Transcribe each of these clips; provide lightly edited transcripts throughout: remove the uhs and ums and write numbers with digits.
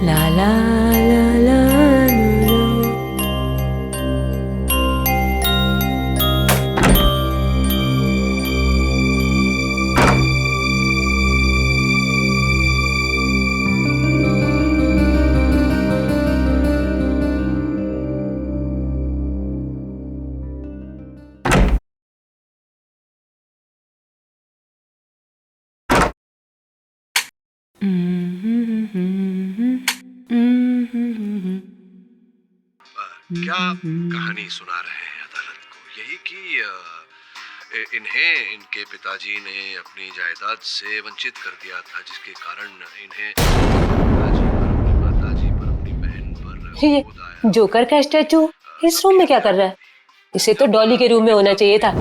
ला ला ला ला ला। क्या कहानी सुना रहे हैं अदालत को? यही कि इन्हें इनके पिताजी ने अपनी जायदाद से वंचित कर दिया था, जिसके कारण इन्हें माताजी पर अपनी बहन पर ये जोकर का स्टैचू इस रूम में क्या कर रहा है? इसे तो डॉली के रूम में होना चाहिए था।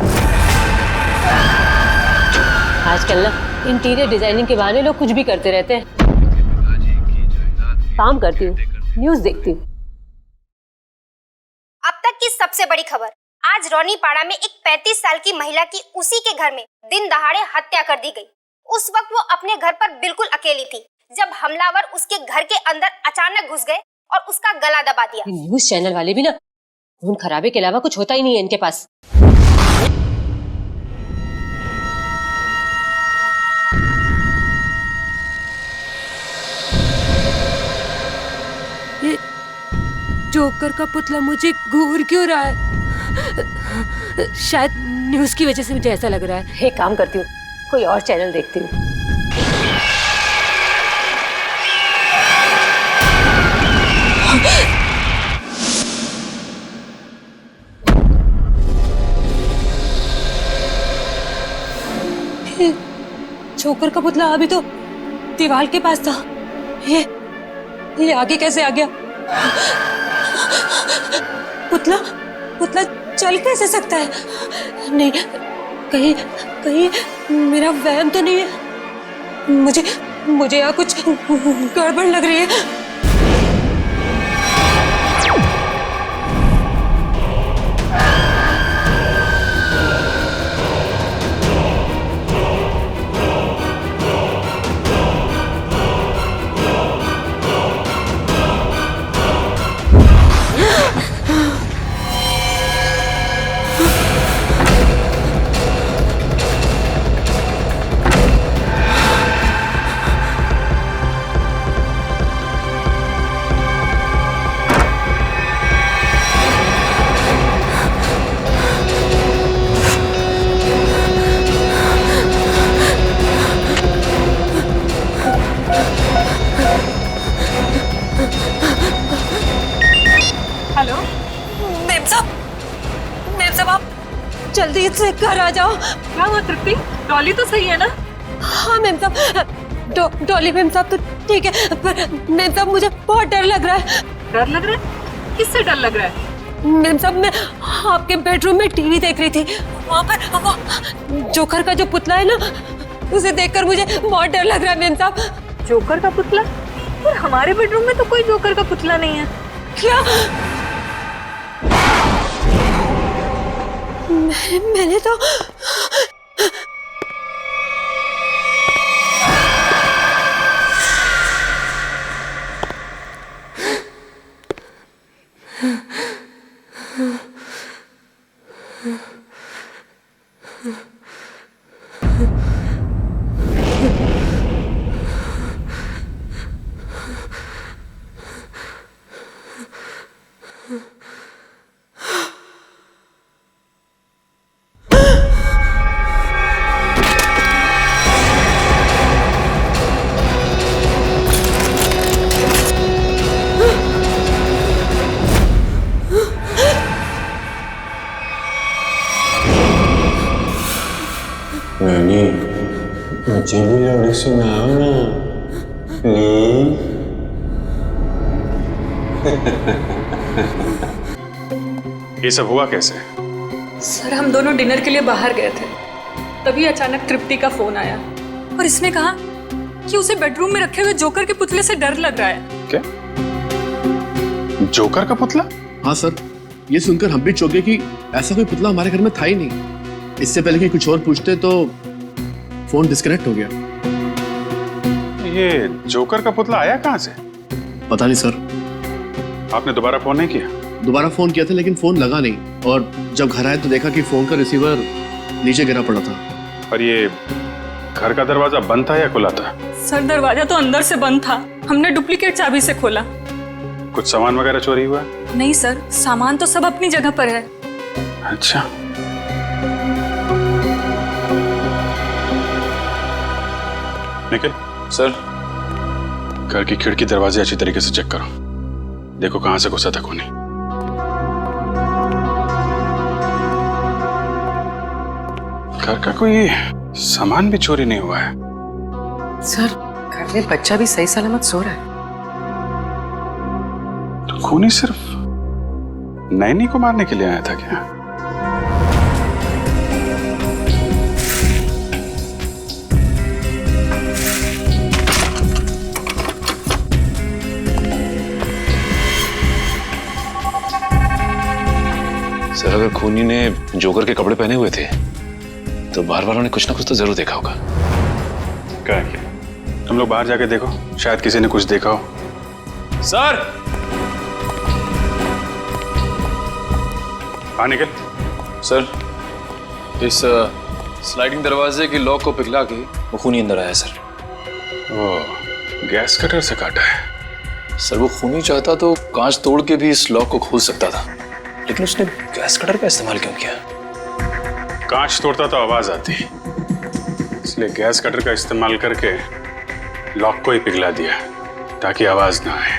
आजकल ना इंटीरियर डिजाइनिंग के बहाने लोग कुछ भी करते रहते हैं। काम करती हूँ, न्यूज देखती हूँ। अब तक की सबसे बड़ी खबर, आज रोनीपाड़ा में एक 35 साल की महिला की उसी के घर में दिन दहाड़े हत्या कर दी गई। उस वक्त वो अपने घर पर बिल्कुल अकेली थी जब हमलावर उसके घर के अंदर अचानक घुस गए और उसका गला दबा दिया। न्यूज चैनल वाले भी ना खून खराबे के अलावा कुछ होता ही नहीं है इनके पास। ये जोकर का पुतला मुझे घूर क्यों रहा है? शायद न्यूज की वजह से मुझे ऐसा लग रहा है। एक काम करती हूँ, कोई और चैनल देखती हूँ। जोकर का पुतला अभी तो दीवार के पास था। ये आगे कैसे आ गया? पुतला पुतला चल कैसे सकता है? नहीं, कहीं कहीं मेरा वहम तो नहीं है। मुझे यहाँ कुछ गड़बड़ लग रही है। हेलो मेम साहब आप जल्दी से घर आ जाओ। क्या हुआ तृप्ति? डॉली तो सही है ना? हाँ मेम साहब, डॉली मेम साहब तो ठीक है, पर मेम साहब मुझे बहुत डर लग रहा है। डर लग रहा है? किससे डर लग रहा है? मेम साहब मैं आपके बेडरूम में टीवी देख रही थी, वहाँ पर वो जोकर का जो पुतला है ना, उसे देखकर मुझे बहुत डर लग रहा है मेम साहब। जोकर का पुतला? पर हमारे बेडरूम में तो कोई जोकर का पुतला नहीं है। क्या? मैंने तो नानी, मुझे भी लोरी सुनाओ ना प्लीज। ये सब हुआ कैसे? सर हम दोनों डिनर के लिए बाहर गए थे, तभी अचानक तृप्ति का फोन आया और इसने कहा कि उसे बेडरूम में रखे हुए जोकर के पुतले से डर लग रहा है। क्या? जोकर का पुतला? हाँ सर, ये सुनकर हम भी चौंके कि ऐसा कोई पुतला हमारे घर में था ही नहीं। इससे पहले कि कुछ और पूछते तो फोन डिस्कनेक्ट हो गया। ये जोकर का पुतला आया कहाँ से? पता नहीं सर। आपने दोबारा फोन नहीं किया? दोबारा फोन किया था लेकिन फोन लगा नहीं, और जब घर आए तो देखा कि फोन का रिसीवर नीचे गिरा पड़ा था। और ये घर का दरवाजा बंद था या खुला था? सर दरवाजा तो अंदर से बंद था, हमने डुप्लीकेट चाबी से खोला। कुछ सामान वगैरह चोरी हुआ? नहीं सर, सामान तो सब अपनी जगह पर है। अच्छा। निखिल सर, घर की खिड़की दरवाजे अच्छी तरीके से चेक करो, देखो कहां से घुसा था खूनी। घर का कोई सामान भी चोरी नहीं हुआ है। सर, घर में बच्चा भी सही सलामत सो रहा है। तो खूनी सिर्फ नैनी को मारने के लिए आया था क्या? सर अगर खूनी ने जोकर के कपड़े पहने हुए थे तो बाहर वालों ने कुछ ना कुछ तो जरूर देखा होगा। क्या किया? तुम लोग बाहर जाके देखो, शायद किसी ने कुछ देखा हो। सर! हाँ निकल। सर, इस स्लाइडिंग दरवाजे की लॉक को पिघला के वो खूनी अंदर आया सर। ओ, गैस कटर से काटा है। सर वो खूनी चाहता तो कांच तोड़ के भी इस लॉक को खोल सकता था, लेकिन उसने गैस कटर का इस्तेमाल क्यों किया? कांच तोड़ता तो आवाज आती, इसलिए गैस कटर का इस्तेमाल करके लॉक को ही पिघला दिया ताकि आवाज ना आए।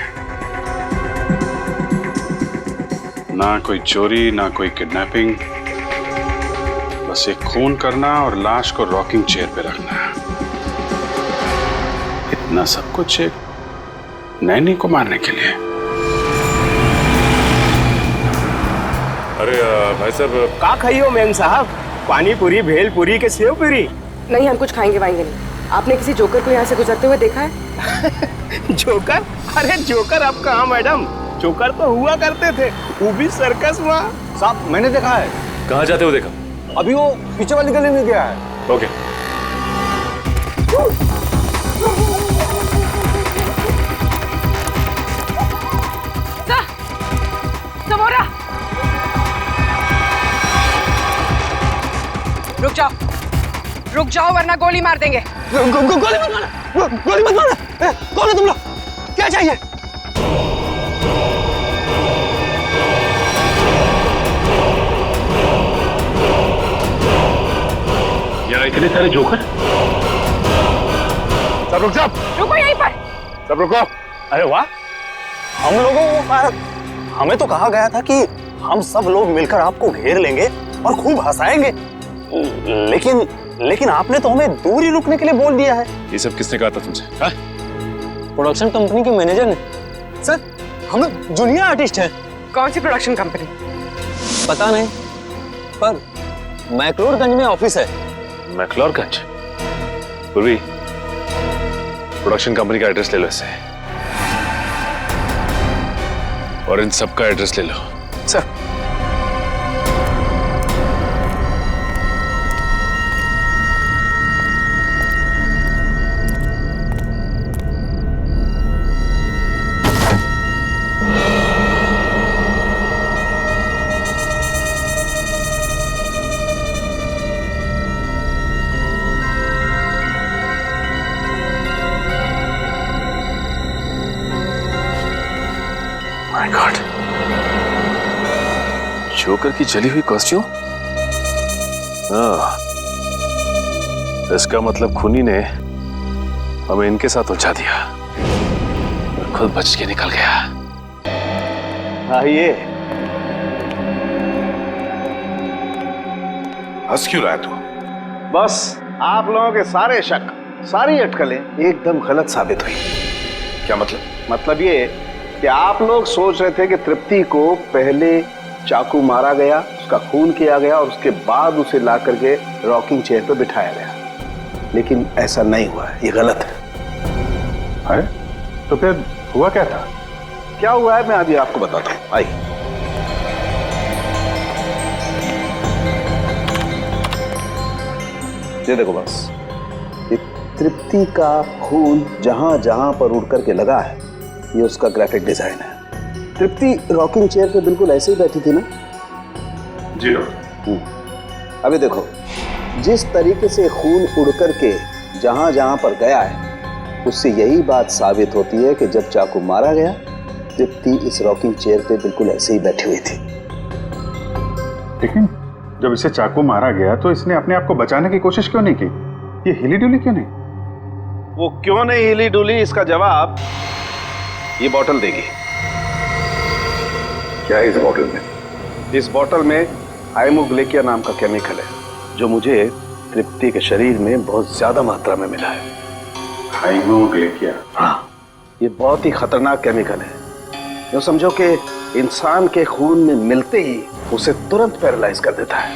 ना कोई चोरी, ना कोई किडनैपिंग, बस एक खून करना और लाश को रॉकिंग चेयर पे रखना। इतना सब कुछ एक नैनी को मारने के लिए। अरे भाई साहब, का खाइयो मेम साहब? पानी पूरी, भेल पूरी के सेव पूरी? नहीं, हम कुछ खाएंगे वाएंगे नहीं। आपने किसी जोकर को यहाँ से गुजरते हुए देखा है? जोकर? अरे जोकर अब कहाँ मैडम, जोकर तो हुआ करते थे, वो भी सर्कस में। साहब मैंने देखा है। कहाँ जाते हो देखा? अभी वो पीछे वाली गली में गया है। ओके। समोरा, रुक जाओ वरना गोली मार देंगे। गोली मत मारना, गोली मत मारना। कौन है तुम लोग? क्या चाहिए? यहाँ इतने सारे जोकर? सब रुक जाओ। रुको यहीं पर। सब रुको। अरे वाह, हम लोगों को हमें तो कहा गया था कि हम सब लोग मिलकर आपको घेर लेंगे और खूब हंसाएंगे, लेकिन आपने तो हमें दूर ही रुकने के लिए बोल दिया है। ये सब किसने कहा था तुमसे? हाँ? प्रोडक्शन कंपनी के मैनेजर ने। सर, हम लोग जूनियर आर्टिस्ट हैं। कौन सी प्रोडक्शन कंपनी? पता नहीं, पर मैक्लोडगंज में ऑफिस है। मैक्लोडगंज? पूर्वी, प्रोडक्शन कंपनी का एड्रेस ले लो इससे, और इन सब का एड्रेस ले लो। सर, माय गॉड, जोकर की जली हुई कॉस्ट्यूम। हाँ, इसका मतलब खूनी ने हमें इनके साथ उलझा दिया और खुद बच के निकल गया। आइए। हंस क्यों रहा है तू? बस आप लोगों के सारे शक, सारी अटकलें एकदम गलत साबित हुई। क्या मतलब? मतलब ये कि आप लोग सोच रहे थे कि तृप्ति को पहले चाकू मारा गया, उसका खून किया गया और उसके बाद उसे ला करके रॉकिंग चेयर पर बिठाया गया, लेकिन ऐसा नहीं हुआ है, ये गलत है। अरे तो फिर हुआ क्या था? क्या हुआ है मैं अभी आपको बताता हूँ, आइए। ये देखो बस, ये तृप्ति का खून जहां जहां पर उड़ करके लगा है, ये उसका ग्राफिक डिजाइन है। तृप्ति रॉकिंग चेयर पे बिल्कुल ऐसे ही बैठी थी ना? जी डॉक्टर। अभी देखो, जिस तरीके से खून उड़ करके जहां जहां पर गया है, उससे यही बात साबित होती है कि जब चाकू मारा गया, तृप्ति इस रॉकिंग चेयर पे बिल्कुल ऐसे ही बैठी हुई थी। लेकिन जब इसे चाकू मारा गया तो इसने अपने आप को बचाने की कोशिश क्यों नहीं की? ये हिली डुली क्यों नहीं? वो क्यों नहीं हिली डुली, इसका जवाब ये बोतल देगी। क्या है इस बॉटल में? इस बोतल में हाइमोग्लेकिया नाम का केमिकल है, जो मुझे तृप्ति के शरीर में बहुत ज्यादा मात्रा में मिला है। हाइमोग्लेकिया? हाँ, ये बहुत ही खतरनाक केमिकल है। जो समझो कि इंसान के खून में मिलते ही उसे तुरंत पैरालाइज कर देता है।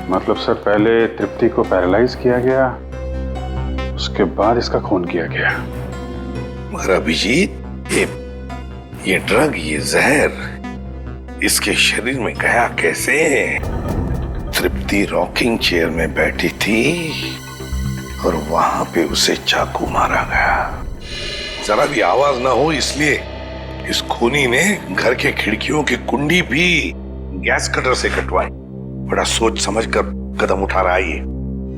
मतलब सर, पहले तृप्ति को पैरालाइज किया गया, उसके बाद इसका खून किया गया। मगर अभिजीत, ये ड्रग, ये जहर इसके शरीर में गया कैसे? तृप्ति रॉकिंग चेयर में बैठी थी और वहां पे उसे चाकू मारा गया। जरा भी आवाज ना हो इसलिए इस खूनी ने घर के खिड़कियों की कुंडी भी गैस कटर से कटवाई। बड़ा सोच समझ कर कदम उठा रहा है ये।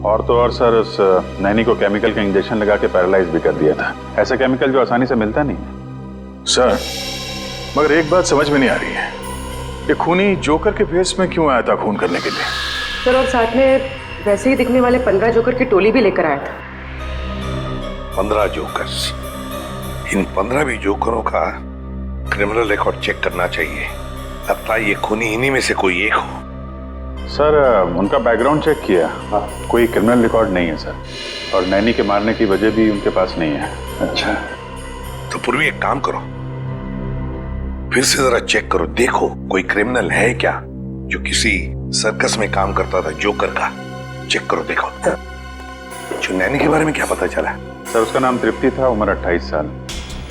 और तो और सर, उस नैनी को केमिकल का इंजेक्शन लगा के पैरालाइज भी कर दिया था। ऐसा केमिकल जो आसानी से मिलता नहीं है। सर, मगर एक बात समझ में नहीं आ रही है, ये खूनी जोकर के भेष में क्यों आया था खून करने के लिए? सर, और साथ में वैसे ही दिखने वाले 15 जोकर की टोली भी लेकर आया था। 15 जोकर्स? इन 15 भी जोकरों का क्रिमिनल रिकॉर्ड चेक करना चाहिए। लगता है ये खूनी इन्हीं में से कोई एक हो। सर, उनका बैकग्राउंड चेक किया, कोई क्रिमिनल रिकॉर्ड नहीं है सर। और नैनी के मारने की वजह भी उनके पास नहीं है। अच्छा, तो पूर्वी एक काम करो, फिर से जरा चेक करो, देखो कोई क्रिमिनल है क्या जो किसी सर्कस में काम करता था जोकर का। चेक करो, देखो। जो नैनी के बारे में क्या पता चला? सर, उसका नाम तृप्ति था, उम्र 28 साल।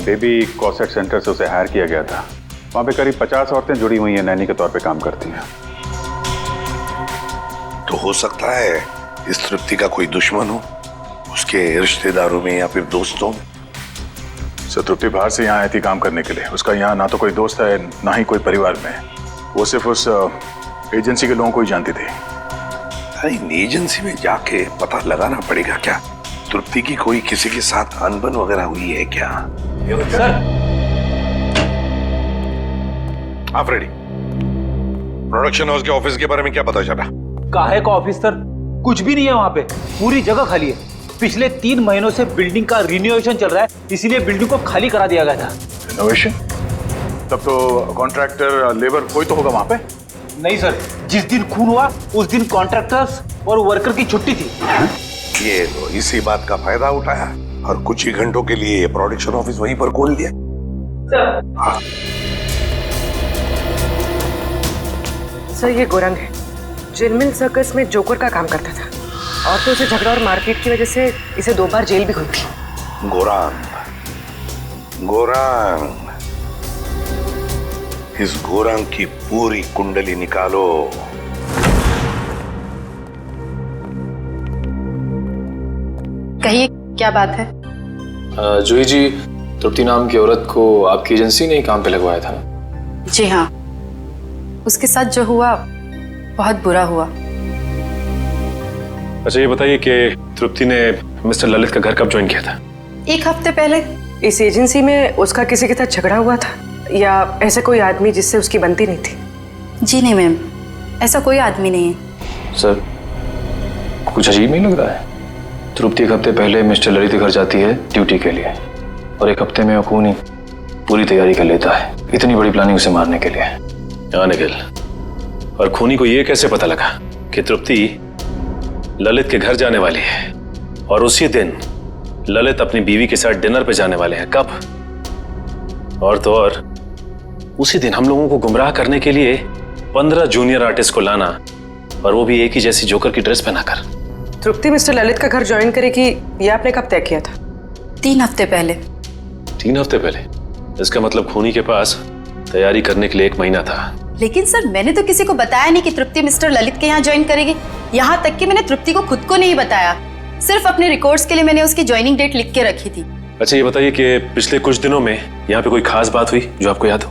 बेबी कॉसेट सेंटर से उसे हायर किया गया था। वहाँ पे करीब 50 औरतें जुड़ी हुई हैं, नैनी के तौर पे काम करती हैं। तो हो सकता है इस तृप्ति का कोई दुश्मन हो, उसके रिश्तेदारों में या फिर दोस्तों। सर, तृप्ति बाहर से यहाँ आई थी काम करने के लिए। उसका यहाँ ना तो कोई दोस्त है, ना ही कोई परिवार में। वो सिर्फ उस एजेंसी के लोगों को ही जानती थी। अरे, इन एजेंसी में जाके पता लगाना पड़ेगा क्या तृप्ति की कोई किसी के साथ अनबन वगैरह हुई है क्या? सर, आप रेडी? प्रोडक्शन हाउस के ऑफिस के बारे में क्या पता चला? काहे का ऑफिस सर? कुछ भी नहीं है वहाँ पे, पूरी जगह खाली है। पिछले 3 महीनों से बिल्डिंग का रिनोवेशन चल रहा है, इसीलिए बिल्डिंग को खाली करा दिया गया था। रिनोवेशन? तब तो कॉन्ट्रैक्टर, लेबर कोई तो होगा वहाँ पे? नहीं सर, जिस दिन खून हुआ उस दिन कॉन्ट्रैक्टर्स और वर्कर की छुट्टी थी। ये तो इसी बात का फायदा उठाया और कुछ ही घंटों के लिए प्रोडक्शन ऑफिस वहीं पर खोल दिया। हाँ। सर, ये गोरंग है, जिलमिल सर्कस में जोकर का काम करता था। और तो उसे झगड़ा और मारपीट की वजह से इसे 2 बार जेल भी हुई थी। गोरांग, गोरांग, इस गोरांग की पूरी कुंडली निकालो। कहिए, क्या बात है? जूही जी, तृप्ति नाम की औरत को आपकी एजेंसी ने ही काम पे लगवाया था ना? जी हाँ, उसके साथ जो हुआ बहुत बुरा हुआ। अच्छा, ये बताइए कि तृप्ति ने मिस्टर ललित का घर कब ज्वाइन किया था? 1 हफ्ते पहले। इस एजेंसी में उसका किसी के साथ झगड़ा हुआ था या ऐसा कोई आदमी जिससे उसकी बनती नहीं थी? जी नहीं मैम, ऐसा कोई आदमी नहीं है। सर, कुछ अजीब नहीं लग रहा है? तृप्ति 1 हफ्ते पहले मिस्टर ललित के घर जाती है ड्यूटी के लिए, और 1 हफ्ते में खूनी पूरी तैयारी कर लेता है, इतनी बड़ी प्लानिंग उसे मारने के लिए। हाँ निखिल, और खूनी को ये कैसे पता लगा कि तृप्ति ललित के घर जाने वाली है, और उसी दिन ललित अपनी बीवी के साथ डिनर पे जाने वाले हैं? कब? और तो और उसी दिन हम लोगों को गुमराह करने के लिए 15 जूनियर आर्टिस्ट को लाना, और वो भी एक ही जैसी जोकर की ड्रेस पहनाकर। तृप्ति मिस्टर ललित का घर ज्वाइन करेगी, ये आपने कब तय किया था? 3 हफ्ते पहले। 3 हफ्ते पहले? इसका मतलब खूनी के पास तैयारी करने के लिए 1 महीना था। लेकिन सर, मैंने तो किसी को बताया नहीं कि तृप्ति मिस्टर ललित के यहाँ ज्वाइन करेगी। यहाँ तक कि मैंने तृप्ति को खुद को नहीं बताया। सिर्फ अपने रिकॉर्ड्स के लिए मैंने उसकी ज्वाइनिंग डेट लिख के रखी थी। अच्छा ये बताइए कि पिछले कुछ दिनों में यहाँ पे कोई खास बात हुई जो आपको याद हो?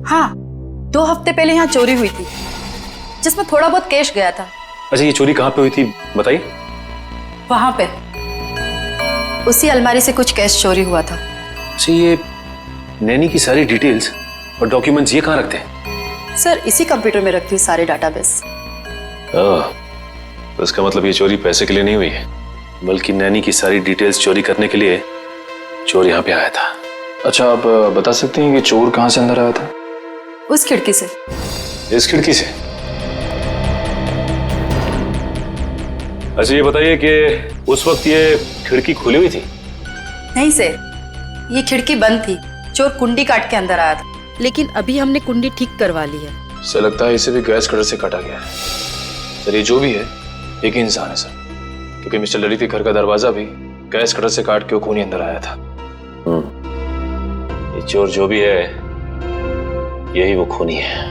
हाँ, 2 हफ्ते पहले यहाँ चोरी हुई थी जिसमें थोड़ा बहुत कैश गया था। अच्छा ये चोरी कहाँ पे हुई थी बताइए? वहां पे उसी अलमारी से कुछ कैश चोरी हुआ था। अच्छा ये नैनी की सारी डिटेल्स और डॉक्यूमेंट्स ये कहाँ रखते हैं? सर इसी कंप्यूटर में रखती हूँ सारे डाटाबेस। तो इसका मतलब ये चोरी पैसे के लिए नहीं हुई है, बल्कि नैनी की सारी डिटेल्स चोरी करने के लिए चोर यहाँ पे आया था। अच्छा आप बता सकते हैं कि चोर कहाँ से अंदर आया था? उस खिड़की से। इस खिड़की से? अच्छा ये बताइए कि उस वक्त ये खिड़की खुली हुई थी? नहीं सर, ये खिड़की बंद थी। चोर कुंडी काट के अंदर आया था, लेकिन अभी हमने कुंडी ठीक करवा ली है। सर लगता है इसे भी गैस कटर से काटा गया है। सर ये जो भी है एक ही इंसान है सर, क्योंकि मिस्टर ललित के घर का दरवाजा भी गैस कटर से काट के खूनी अंदर आया था। ये चोर जो भी है यही वो खूनी है।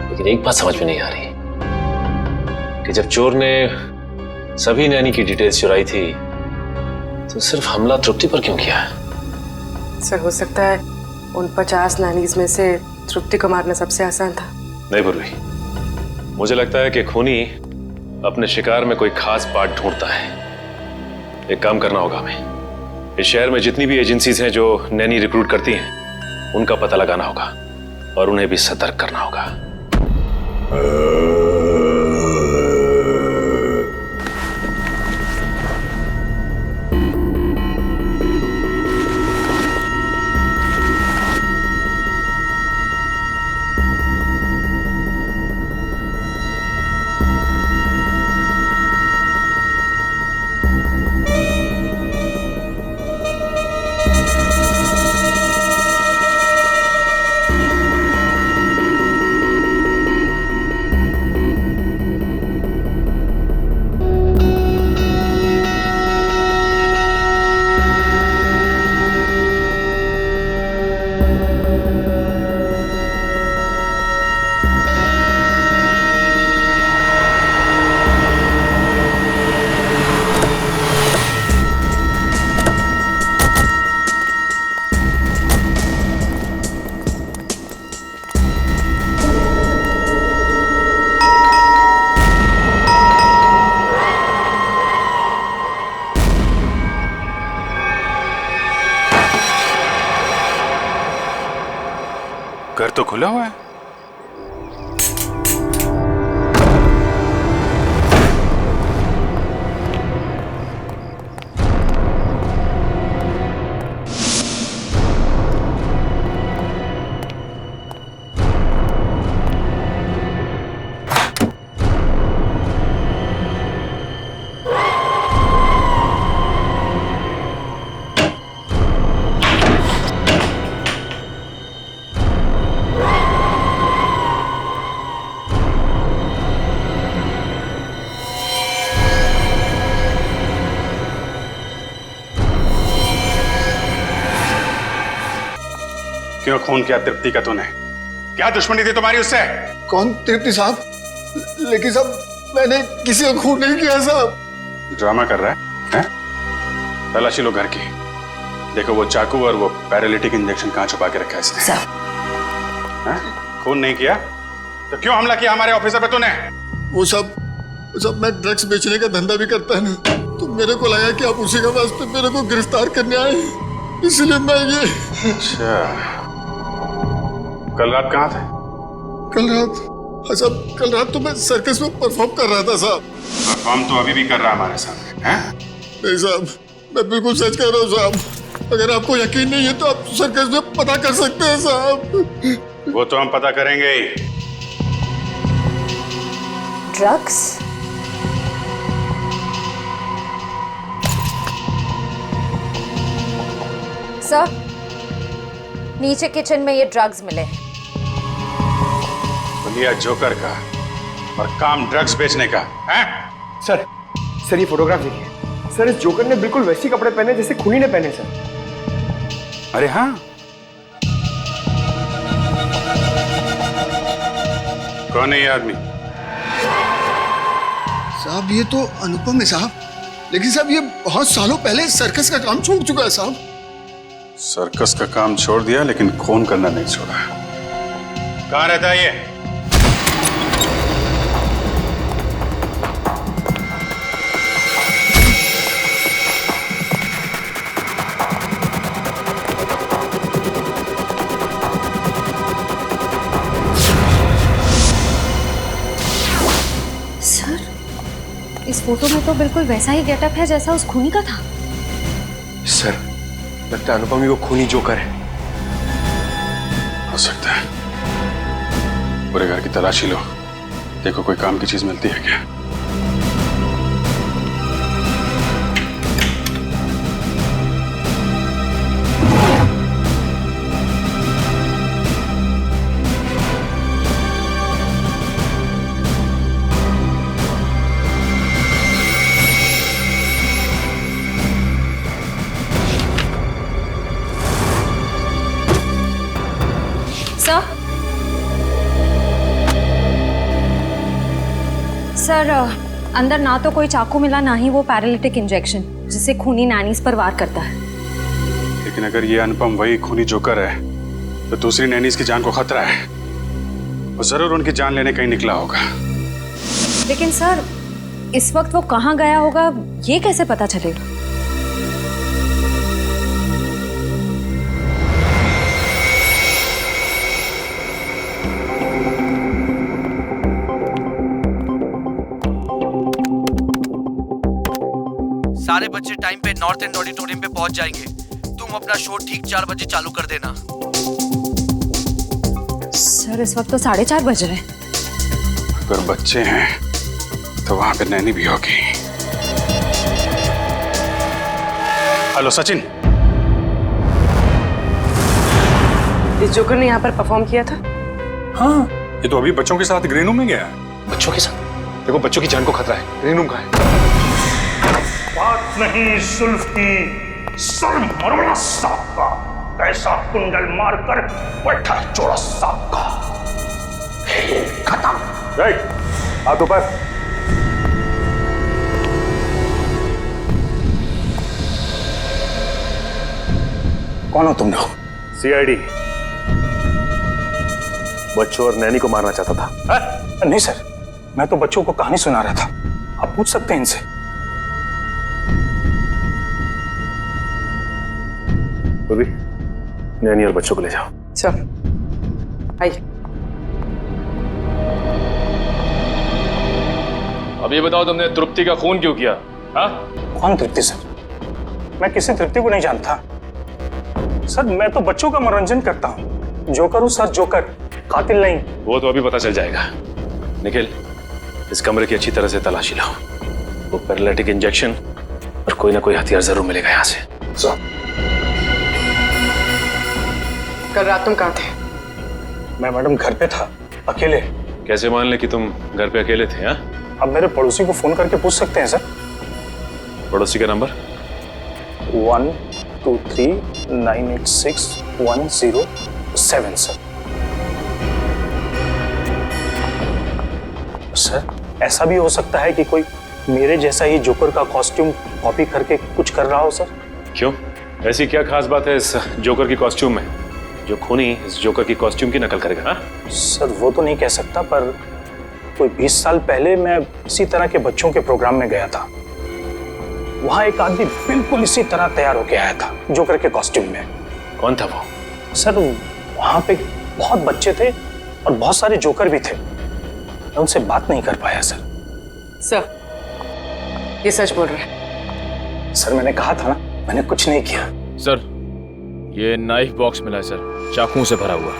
लेकिन एक बात समझ में नहीं आ रही कि जब चोर ने सभी नैनी की डिटेल्स चुराई थी तो सिर्फ हमला तृप्ति पर क्यों किया? सर हो सकता है उन 50 नैनीज में से तृप्ति को मारना सबसे आसान था। नहीं पूर्वी, मुझे लगता है कि खूनी अपने शिकार में कोई खास पार्ट ढूंढता है। एक काम करना होगा हमें, इस शहर में जितनी भी एजेंसीज हैं जो नैनी रिक्रूट करती हैं उनका पता लगाना होगा और उन्हें भी सतर्क करना होगा। घर तो खुला हुआ है। क्यों खून किया तृप्ति का तूने? क्या दुश्मनी थी तुम्हारी उससे? कौन तृप्ति साहब? लेकिन साहब मैंने किसी को खून नहीं किया साहब। ड्रामा कर रहा है? तलाशी लो घर की, देखो वो चाकू और वो पैरालिटिक इंजेक्शन कहाँ छुपा के रखा है इसने। खून नहीं किया तो क्यों हमला किया हमारे ऑफिसर पे तूने? वो सब मैं ड्रग्स बेचने का धंधा भी करता है ना, तो मेरे को लगा कि आप उसी के वास्ते मेरे को गिरफ्तार करने आए, इसलिए मैं ये। अच्छा, कल रात कहाँ थे? कल रात तो मैं सर्कस में परफॉर्म कर रहा था साहब। परफॉर्म तो अभी भी कर रहा हमारे सामने हैं? नहीं साहब, मैं बिल्कुल सच कह रहा हूँ साहब। अगर आपको यकीन नहीं है तो आप सर्कस में पता कर सकते हैं साहब। वो तो हम पता करेंगे ही। ड्रग्स? सर, नीचे किचन में ये ड्रग्स मिले हैं। लिया जोकर का और काम ड्रग्स बेचने का है? सर ये फोटोग्राफ देखिए सर, इस जोकर ने बिल्कुल वैसे कपड़े पहने जैसे खूनी ने पहने सर। अरे हाँ, कौन है ये आदमी? साहब ये तो अनुपम है साहब, लेकिन साहब ये बहुत सालों पहले सर्कस का काम छोड़ चुका है साहब। सर्कस का काम छोड़ दिया लेकिन खून करना नहीं छोड़ा। कहाँ रहता है ये? इस फोटो में तो बिल्कुल वैसा ही गेटअप है जैसा उस खूनी का था। सर लगता है अनुपम ही वो खूनी जोकर है। हो सकता है। पूरे घर की तलाशी लो, देखो कोई काम की चीज मिलती है क्या। सर, अंदर ना तो कोई चाकू मिला ना ही वो पैरालिटिक इंजेक्शन जिससे खूनी नैनीज पर वार करता है। लेकिन अगर ये अनुपम वही खूनी जोकर है तो दूसरी नैनीज की जान को खतरा है। वो जरूर उनकी जान लेने कहीं निकला होगा। लेकिन सर, इस वक्त वो कहाँ गया होगा ये कैसे पता चलेगा? सारे बच्चे टाइम पे नॉर्थ एंड ऑडिटोरियम पे पहुंच जाएंगे। तुम अपना शो ठीक 4 बजे चालू कर देना। सर, इस वक्त तो 4:30 बज रहे हैं। अगर बच्चे हैं तो वहां पे नैनी भी होगी। हेलो सचिन। इस जोकर ने यहाँ पर परफॉर्म किया था? हाँ, ये तो अभी बच्चों के साथ ग्रीन रूम में गया है। बच्चों के साथ? देखो बच्चों की जान को खतरा है। ग्रीन रूम कहाँ है? बात नहीं सुल्फ की, सर मरवड़ा साहब का कैसा कुंडल मारकर बैठा चोरा साहब का। खेल खत्म। राइट, हाथ ऊपर। कौन हो तुम लोग? सीआईडी। बच्चों और नैनी को मारना चाहता था? नहीं सर, मैं तो बच्चों को कहानी सुना रहा था। आप पूछ सकते हैं इनसे। पूर्वी, नैनी और बच्चों को ले जाओ। चल आइए। अब ये बताओ तुमने तृप्ति का खून क्यों किया? हाँ? कौन तृप्ति सर? मैं किसी तृप्ति को नहीं जानता सर। मैं तो बच्चों का मनोरंजन करता हूँ। जोकर हूँ सर, जोकर, कातिल नहीं। वो तो अभी पता चल जाएगा। निखिल, इस कमरे की अच्छी तरह से तलाशी लो। वो पैरालिटिक इंजेक्शन और कोई ना कोई हथियार जरूर मिलेगा यहाँ से। सर, कल रात तुम कहाँ थे? मैं मैडम घर पे था, अकेले। कैसे मान ले कि तुम घर पे अकेले थे? हाँ? अब मेरे पड़ोसी को फोन करके पूछ सकते हैं सर। पड़ोसी का नंबर? 123986107 सर। सर, ऐसा भी हो सकता है कि कोई मेरे जैसा ही जोकर का कॉस्ट्यूम कॉपी करके कुछ कर रहा हो सर। क्यों? ऐसी क्या खास बात है इस जोकर की कॉस्ट्यूम में जो खूनी इस जोकर की कॉस्ट्यूम की नकल करेगा? हाँ? सर, वो तो नहीं कह सकता, पर कोई 20 साल पहले मैं इसी तरह के बच्चों के प्रोग्राम में गया था। वहां एक आदमी बिल्कुल इसी तरह तैयार होके आया था, जोकर के कॉस्ट्यूम में। कौन था वो? सर, वहां पे बहुत बच्चे थे और बहुत सारे जोकर भी थे। मैं उनसे बात नहीं कर पाया सर। सर, ये सच बोल रहे हैं? सर, मैंने कहा था ना, मैंने कुछ नहीं किया। सर, ये नाइफ बॉक्स मिला है सर, चाकुओं से भरा हुआ।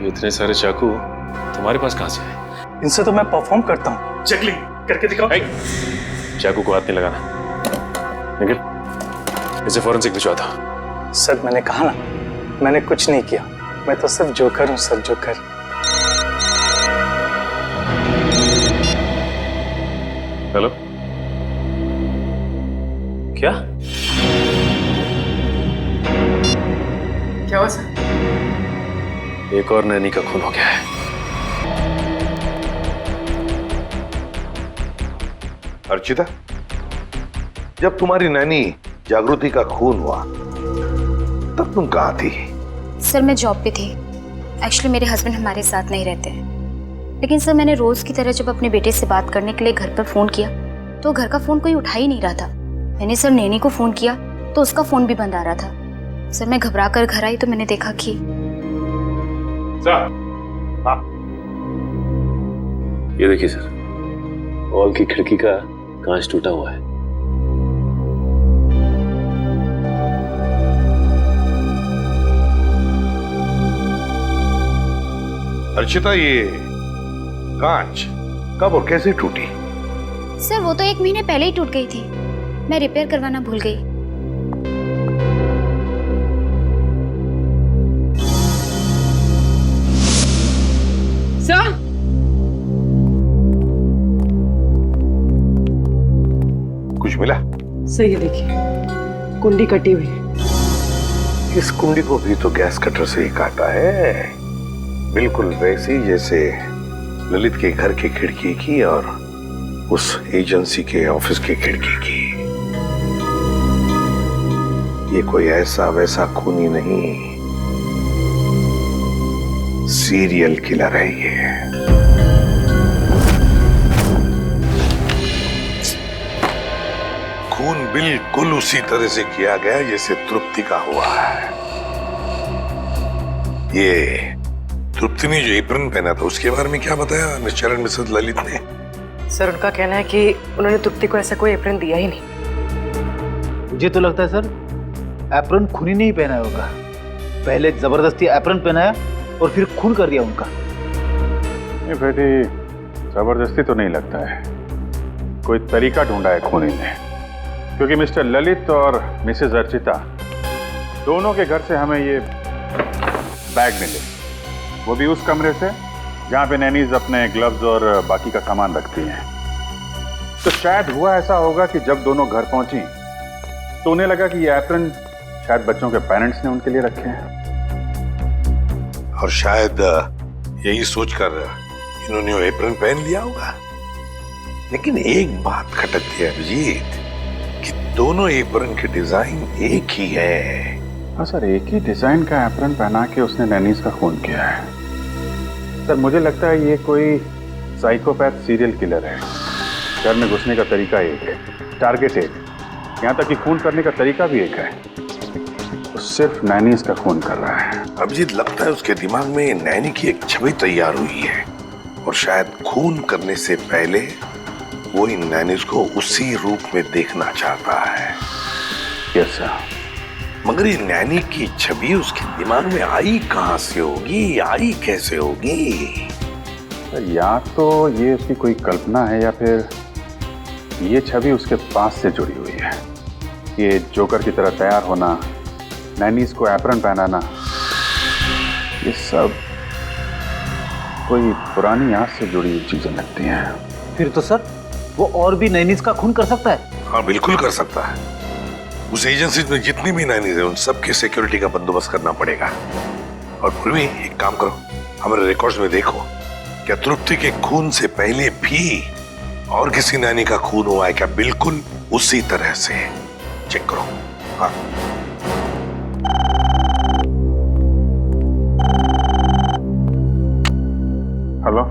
ये इतने सारे चाकू तुम्हारे पास कहां से आए? इनसे तो मैं परफॉर्म करता हूँ। जगलिंग करके दिखाओ। चाकू को हाथ नहीं लगाना। निखिल, इसे फॉरेंसिक भिजवा दो। सर, मैंने कहा ना, मैंने कुछ नहीं किया। मैं तो सिर्फ जोकर हूँ सर, जोकर। हेलो, क्या? क्या हुआ सर? एक और नैनी का खून हो गया है। अर्चिता, जब तुम्हारी नैनी जागृति का खून हुआ तब तुम कहाँ थी? सर मैं जॉब पे थी। एक्चुअली मेरे हस्बैंड हमारे साथ नहीं रहते हैं, लेकिन सर मैंने रोज की तरह जब अपने बेटे से बात करने के लिए घर पर फोन किया तो घर का फोन कोई उठा ही नहीं रहा था। मैंने सर नैनी को फोन किया तो उसका फोन भी बंद आ रहा था। सर मैं घबरा कर घर आई तो मैंने देखा कि ये देखिए सर, हॉल की खिड़की का कांच टूटा हुआ है। अर्चिता, ये कांच कब और कैसे टूटी? सर वो तो 1 महीने पहले ही टूट गई थी, मैं रिपेयर करवाना भूल गई। सर, कुछ मिला? सही है, देखिए कुंडी कटी हुई है। इस कुंडी को भी तो गैस कटर से ही काटा है, बिल्कुल वैसी जैसे ललित के घर की खिड़की की और उस एजेंसी के ऑफिस की खिड़की की। ये कोई ऐसा वैसा खूनी नहीं, सीरियल किलर है ये। खून बिल्कुल उसी तरह से किया गया जैसे तृप्ति का हुआ है। ये तृप्ति ने जो एप्रन पहना था उसके बारे में क्या बताया मिस्टर एंड मिसेस ललित ने? सर उनका कहना है कि उन्होंने तृप्ति को ऐसा कोई एप्रन दिया ही नहीं। मुझे तो लगता है सर एप्रन खूनी नहीं पहना होगा, पहले जबरदस्ती एप्रन पहनाया और फिर खून कर दिया उनका। नहीं बेटी, जबरदस्ती तो नहीं लगता है, कोई तरीका ढूंढा है खूनी ने। क्योंकि मिस्टर ललित और मिसेस अर्चिता दोनों के घर से हमें ये बैग मिले, वो भी उस कमरे से जहाँ पे नैनीज अपने ग्लव्स और बाकी का सामान रखती हैं। तो शायद हुआ ऐसा होगा कि जब दोनों घर पहुंची तो उन्हें लगा कि ये एप्रन शायद बच्चों के पेरेंट्स ने उनके लिए रखे हैं, और शायद यही सोचकर इन्होंने वो एप्रन पहन लिया होगा। लेकिन एक बात खटकती है अभिजीत कि दोनों एप्रन के डिजाइन एक ही है। हाँ सर, एक ही डिजाइन का एप्रन पहना के उसने नैनीज का खून किया है। सर मुझे लगता है ये कोई साइकोपैथ सीरियल किलर है। घर में घुसने का तरीका एक है, टारगेट एक, यहाँ तक कि खून करने का तरीका भी एक है। वो सिर्फ नैनीज का खून कर रहा है। अभिजीत, लगता है उसके दिमाग में नैनी की एक छवि तैयार हुई है और शायद खून करने से पहले वो इन नैनीज को उसी रूप में देखना चाहता है। Yes sir. मगर ये नैनी की छवि उसके दिमाग में आई कहां से होगी, आई कैसे होगी? या तो ये उसकी कोई कल्पना है या फिर ये छवि उसके पास से जुड़ी हुई है। ये जोकर की तरह तैयार होना, नैनीज को एप्रन पहनाना, ये सब कोई पुरानी याद से जुड़ी हुई चीजें लगती हैं। फिर तो सर वो और भी नैनीज का खून कर सकता है। हाँ बिल्कुल कर सकता है। उस एजेंसी में जितनी भी नैनीज है उन सबके सिक्योरिटी का बंदोबस्त करना पड़ेगा। और फिर भी एक काम करो, हमारे रिकॉर्ड्स में देखो, क्या तृप्ति के खून से पहले भी और किसी नैनी का खून हुआ है क्या? बिल्कुल उसी तरह से चेक करो। हाँ हेलो,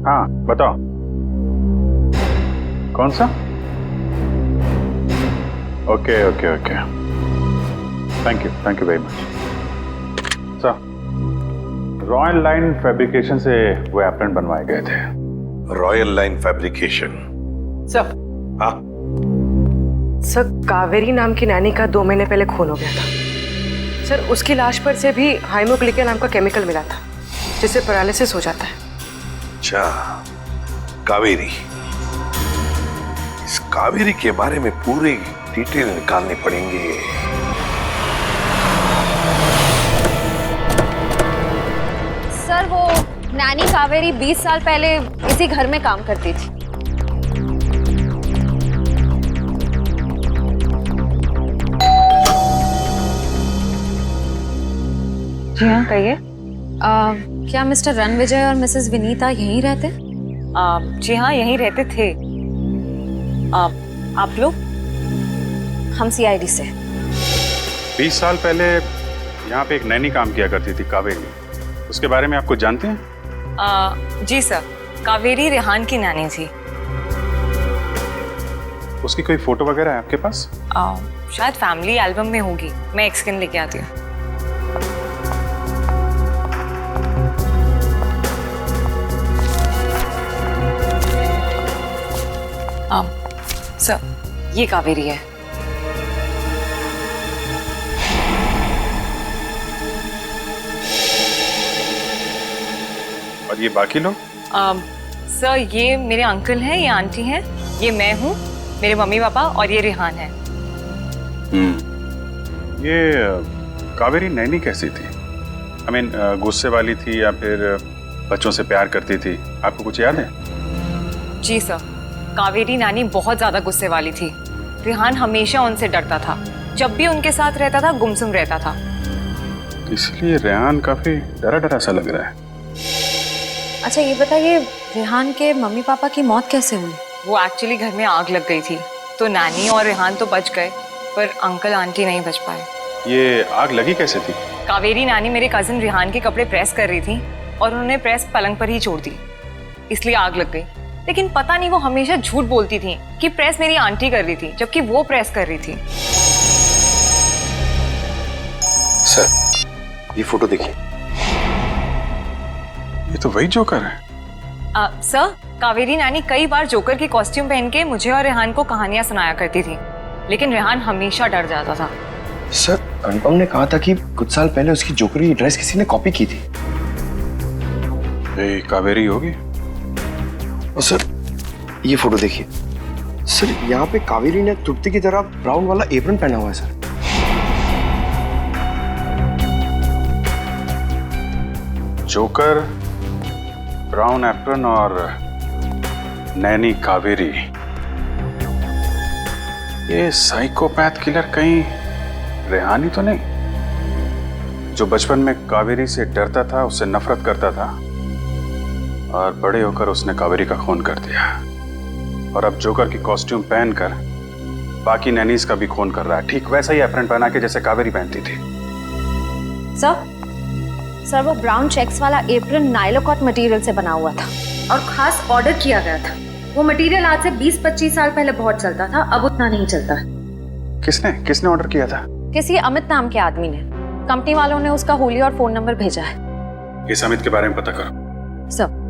हाँ बताओ, कौन सा? Okay okay okay, thank you very much sir. Royal line fabrication से वो एप्रन बनवाए गए थे। Royal line fabrication? सर, हाँ सर कावेरी नाम की नैनी का 2 महीने पहले खून हो गया था सर। उसकी लाश पर से भी हाइमोग्लिका नाम का केमिकल मिला था जिससे पैरालिसिस हो जाता है। अच्छा, कावेरी। इस कावेरी के बारे में पूरी डिटेल निकालनी पड़ेंगे। सर वो नैनी कावेरी 20 साल पहले इसी घर में काम करती थी। जी हाँ, कहिए। क्या मिस्टर रणविजय और मिसेस विनीता यहीं रहते? जी हाँ, यहीं रहते थे। आप लोग? हम सीआईडी से। 20 साल पहले यहाँ पे एक नैनी काम किया करती थी, कावेरी। उसके बारे में आप कुछ जानते हैं? जी सर, कावेरी रेहान की नानी थी। उसकी कोई फोटो वगैरह है आपके पास? शायद फैमिली एल्बम में होगी, मैं एक स्कैन लेके आती हूँ। सर, ये कावेरी है। और ये बाकी लोग? सर, ये मेरे अंकल हैं, ये आंटी हैं, ये मैं हूँ, मेरे मम्मी पापा, और ये रेहान है। ये कावेरी नैनी कैसी थी? I mean, गुस्से वाली थी या फिर बच्चों से प्यार करती थी? आपको कुछ याद है? जी सर, कावेरी नानी बहुत ज्यादा गुस्से वाली थी। रेहान हमेशा उनसे डरता था, जब भी उनके साथ रहता था गुमसुम रहता था। इसलिए रेहान काफी डरा डरा सा लग रहा है। अच्छा ये बताइए, रेहान के मम्मी पापा की मौत कैसे हुई? वो एक्चुअली घर में आग लग गई थी, तो नानी और रेहान तो बच गए, पर अंकल आंटी नहीं बच पाए। ये आग लगी कैसे थी? कावेरी नानी मेरे कजिन रेहान के कपड़े प्रेस कर रही थी और उन्होंने प्रेस पलंग पर ही छोड़ दी, इसलिए आग लग गई। लेकिन पता नहीं वो हमेशा झूठ बोलती थी कि प्रेस मेरी आंटी कर रही थी, जबकि वो प्रेस कर रही थी। सर, ये फोटो देखिए। ये तो वही जोकर है। सर, कावेरी नानी कई बार जोकर की कॉस्ट्यूम पहन के मुझे और रेहान को कहानियां सुनाया करती थी, लेकिन रेहान हमेशा डर जाता था। सर, अनुपम ने कहा था कि कुछ साल पहले उसकी जोकर की ड्रेस किसी ने कॉपी की थी। ये कावेरी होगी? और सर, ये फोटो देखिए। सर, यहाँ पे कावेरी ने तृप्ति की तरह ब्राउन वाला एप्रन पहना हुआ है सर। जोकर, ब्राउन एप्रन और नैनी कावेरी। ये साइकोपैथ किलर कहीं रेहान ही तो नहीं, जो बचपन में कावेरी से डरता था, उससे नफरत करता था, और बड़े होकर उसने कावेरी का खून कर दिया, और अब जोकर की कॉस्ट्यूम पहनकर बाकी नैनीज का भी खून कर रहा है, ठीक वैसा ही एप्रन पहना के जैसे कावेरी पहनती थी। सर, वो ब्राउन चेक्स वाला एप्रन नाइलोकॉट मटेरियल से बना हुआ था और खास ऑर्डर किया गया था। वो मटेरियल आज से 20-25 साल पहले बहुत चलता था, अब उतना नहीं चलता। किसने ऑर्डर किया था? किसी अमित नाम के आदमी ने। कंपनी वालों ने उसका होली और फोन नंबर भेजा है। इस अमित के बारे में पता करो। सर,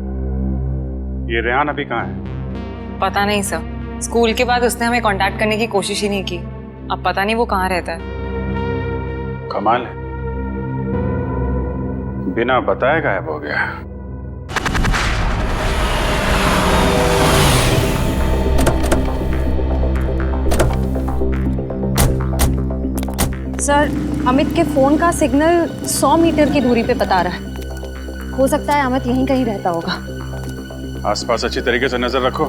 ये रेहान अभी कहाँ है? पता नहीं सर, स्कूल के बाद उसने हमें कांटेक्ट करने की कोशिश ही नहीं की। अब पता नहीं वो कहाँ रहता है। कमाल है, बिना बताए गायब हो गया। सर, अमित के फोन का सिग्नल 100 मीटर की दूरी पे बता रहा है। हो सकता है अमित यहीं कहीं रहता होगा। आसपास अच्छी तरीके से नजर रखो।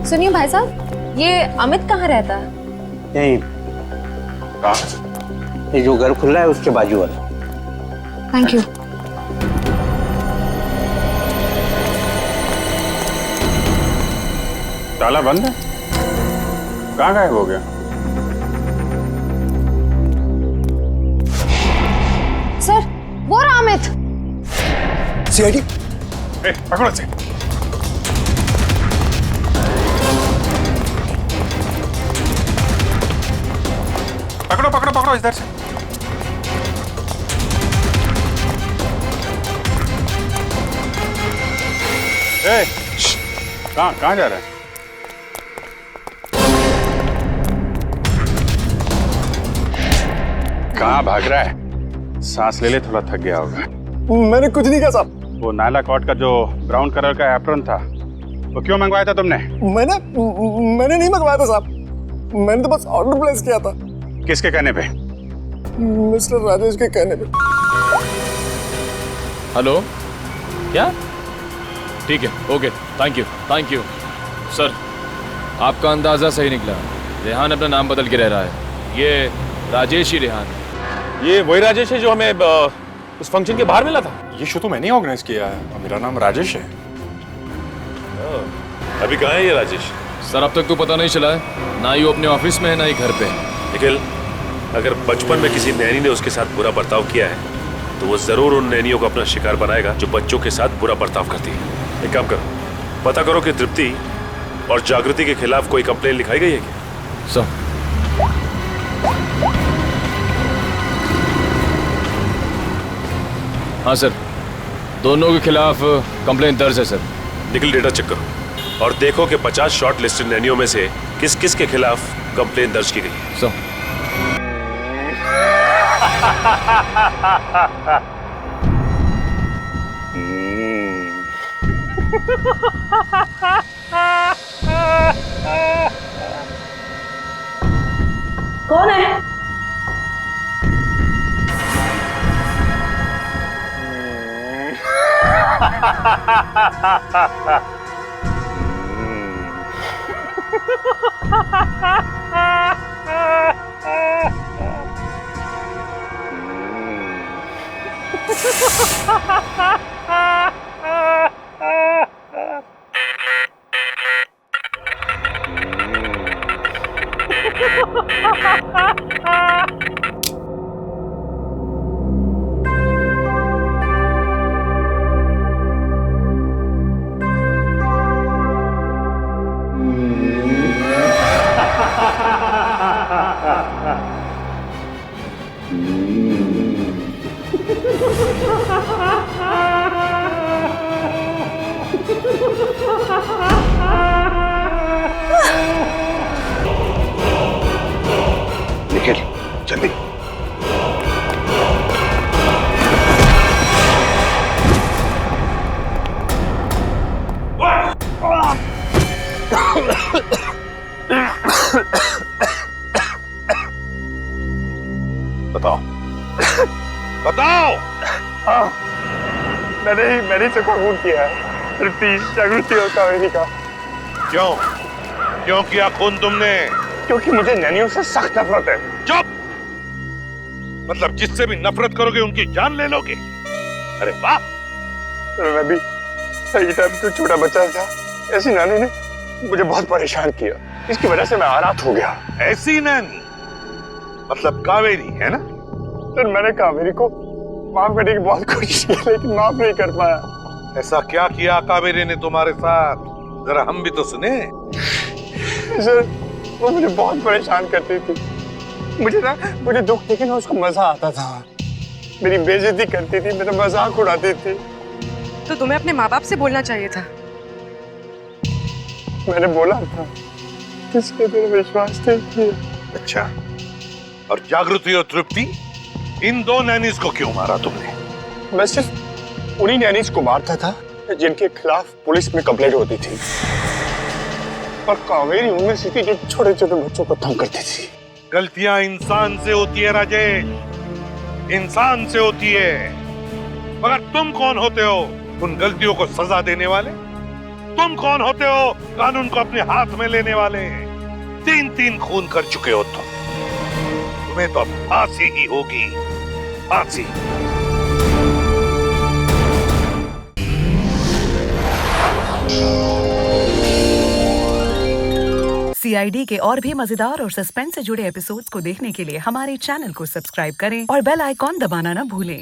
सुनिए भाई साहब, ये अमित कहाँ रहता है? यहीं, ये जो घर खुला है उसके बाजू वाला। Thank you. ताला बंद है? कहाँ गायब हो गया? सर, वो रहा अमित। सीआईडी, पकड़ो से। पकड़ो इधर से। कहाँ जा रहा है? कहाँ भाग रहा है? सांस ले ले, थोड़ा थक गया होगा। मैंने कुछ नहीं कहा साहब। वो नाला कॉट का जो ब्राउन कलर का एप्रन था, वो क्यों मंगवाया था तुमने? मैंने नहीं मंगवाया था साहब, मैंने तो बस ऑर्डर प्लेस किया था। किसके कहने पे? मिस्टर राजेश के कहने पे। हेलो, क्या? ठीक है, ओके, थैंक यू सर। आपका अंदाजा सही निकला, रेहान अपना नाम बदल के रह रहा है। ये राजेश ही रेहान है। ये वही राजेश है जो हमें उस फंक्शन के बाहर मिला था? ये शो तो मैंने ऑर्गेनाइज किया है, मेरा नाम राजेश है। अभी कहाँ है ये राजेश? सर अब तक तो पता नहीं चला है, ना ही वो अपने ऑफिस में है ना ही घर पे है। निखिल, अगर बचपन में किसी नैनी ने उसके साथ बुरा बर्ताव किया है तो वो जरूर उन नैनियों को अपना शिकार बनाएगा जो बच्चों के साथ बुरा बर्ताव करती है। एक काम करो, पता करो कि तृप्ति और जागृति के खिलाफ कोई कंप्लेन लिखाई गई है क्या? सर हाँ सर, दोनों के खिलाफ कंप्लेन दर्ज है सर। निखिल, डेटा चेक करो और देखो कि 50 शॉर्ट लिस्टेड नैनियों में से किस किस के खिलाफ कंप्लेन दर्ज की गई है। सर कौन है? निखिल, जल्दी। बताओ बताओ। मैंने इसे खून किया है, तृप्ति, जागृति और कावेरी का। क्यों क्यों किया खून तुमने? क्योंकि मुझे नैनियों से सख्त नफरत है। चुप! मतलब जिससे भी नफरत करोगे उनकी जान ले लोगे? अरे वाह! मैं भी सही टाइम पे छोटा बच्चा था, ऐसी नानी ने मुझे बहुत परेशान किया, इसकी वजह से मैं अनाथ हो गया। ऐसी नानी मतलब कावेरी है ना? सर, मैंने कावेरी को माफ करने की बहुत कोशिश की लेकिन माफ नहीं कर पाया। ऐसा क्या किया कावेरी ने तुम्हारे साथ? जरा हम भी तो सुने। सर, वो मुझे बहुत परेशान करती थी। मुझे दुख देखे ना उसको मजा आता था। मेरी बेइज्जती करती थी, मेरा मजाक उड़ाती थी। तो तुम्हें अपने माँ बाप से बोलना चाहिए था। मैंने बोला था, किसके मेरा विश्वास नहीं किया। अच्छा, और जागृति और तृप्ति, इन दो नैनीज को क्यों मारा तुमने? मैं सिर्फ उन्हीं नैनीज को मारता था जिनके खिलाफ पुलिस में कंप्लेंट होती थी, और कावेरी उनमें से थी जो छोटे छोटे बच्चों को तंग करती थी। गलतियां इंसान से होती है राजेश, इंसान से होती है। मगर तुम कौन होते हो उन गलतियों को सजा देने वाले? तुम कौन होते हो कानून को अपने हाथ में लेने वाले? 3 खून कर चुके हो तुम, तुम्हें तो फांसी ही होगी, फांसी। CID के और भी मजेदार और सस्पेंस से जुड़े एपिसोड्स को देखने के लिए हमारे चैनल को सब्सक्राइब करें और बेल आइकॉन दबाना ना भूलें।